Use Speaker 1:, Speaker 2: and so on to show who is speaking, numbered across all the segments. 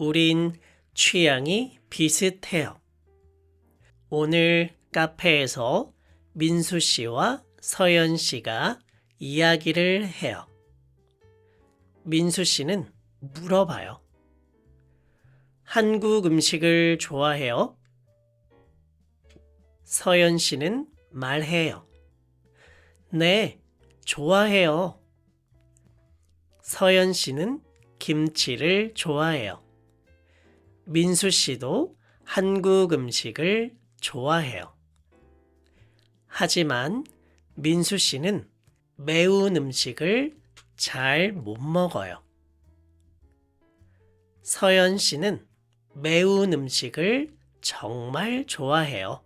Speaker 1: 우린 취향이 비슷해요. 오늘 카페에서 민수 씨와 서연 씨가 이야기를 해요. 민수 씨는 물어봐요. 한국 음식을 좋아해요? 서연 씨는 말해요. 네, 좋아해요. 서연 씨는 김치를 좋아해요. 민수 씨도 한국 음식을 좋아해요. 하지만 민수 씨는 매운 음식을 잘 못 먹어요. 서연 씨는 매운 음식을 정말 좋아해요.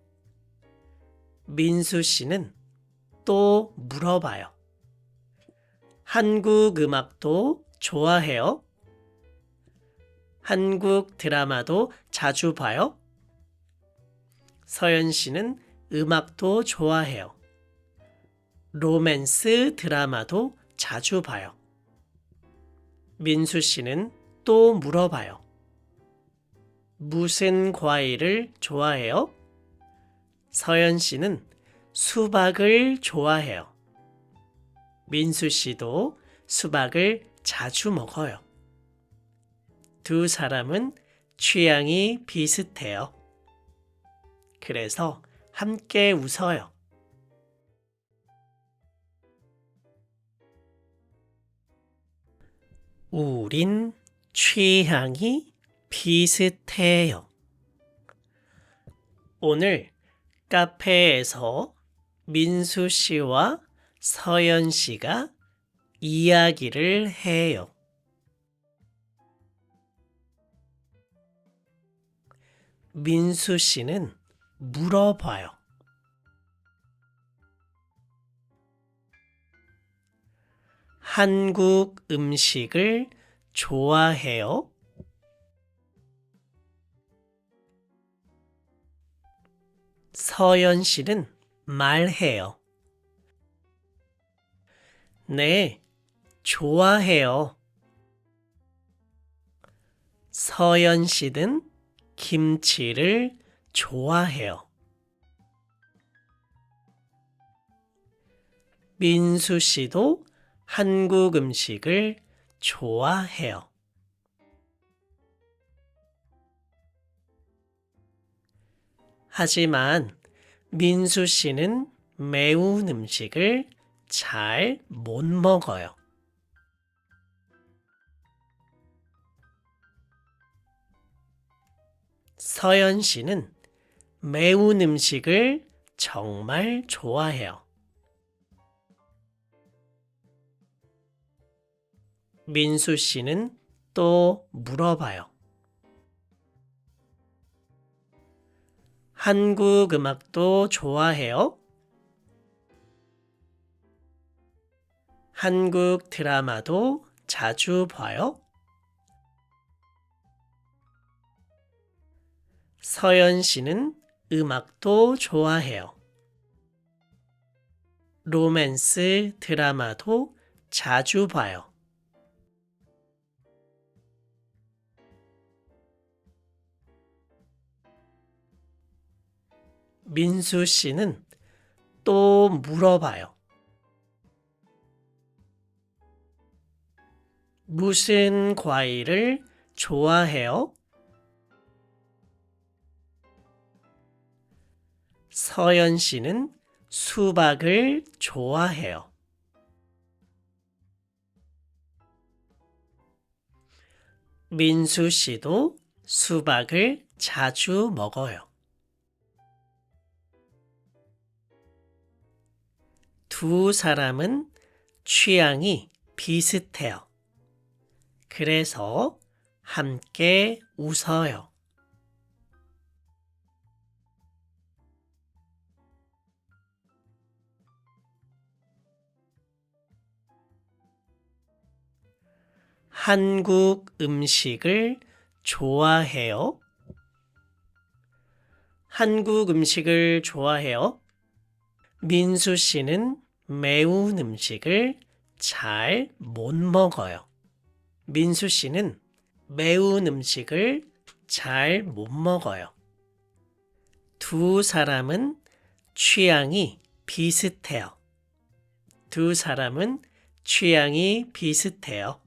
Speaker 1: 민수 씨는 또 물어봐요. 한국 음악도 좋아해요? 한국 드라마도 자주 봐요? 서연 씨는 음악도 좋아해요. 로맨스 드라마도 자주 봐요. 민수 씨는 또 물어봐요. 무슨 과일을 좋아해요? 서연 씨는 수박을 좋아해요. 민수 씨도 수박을 자주 먹어요. 두 사람은 취향이 비슷해요. 그래서 함께 웃어요. 우린 취향이 비슷해요. 오늘 카페에서 민수 씨와 서연 씨가 이야기를 해요. 민수 씨는 물어봐요. 한국 음식을 좋아해요? 서연 씨는 말해요. 네, 좋아해요. 서연 씨는 김치를 좋아해요. 민수 씨도 한국 음식을 좋아해요. 하지만 민수 씨는 매운 음식을 잘 못 먹어요. 서연 씨는 매운 음식을 정말 좋아해요. 민수 씨는 또 물어봐요. 한국 음악도 좋아해요? 한국 드라마도 자주 봐요? 서연 씨는 음악도 좋아해요. 로맨스 드라마도 자주 봐요. 민수 씨는 또 물어봐요. 무슨 과일을 좋아해요? 서연 씨는 수박을 좋아해요. 민수 씨도 수박을 자주 먹어요. 두 사람은 취향이 비슷해요. 그래서 함께 웃어요. 한국 음식을 좋아해요? 한국 음식을 좋아해요? 민수 씨는 매운 음식을 잘 못 먹어요. 민수 씨는 매운 음식을 잘 못 먹어요. 두 사람은 취향이 비슷해요. 두 사람은 취향이 비슷해요.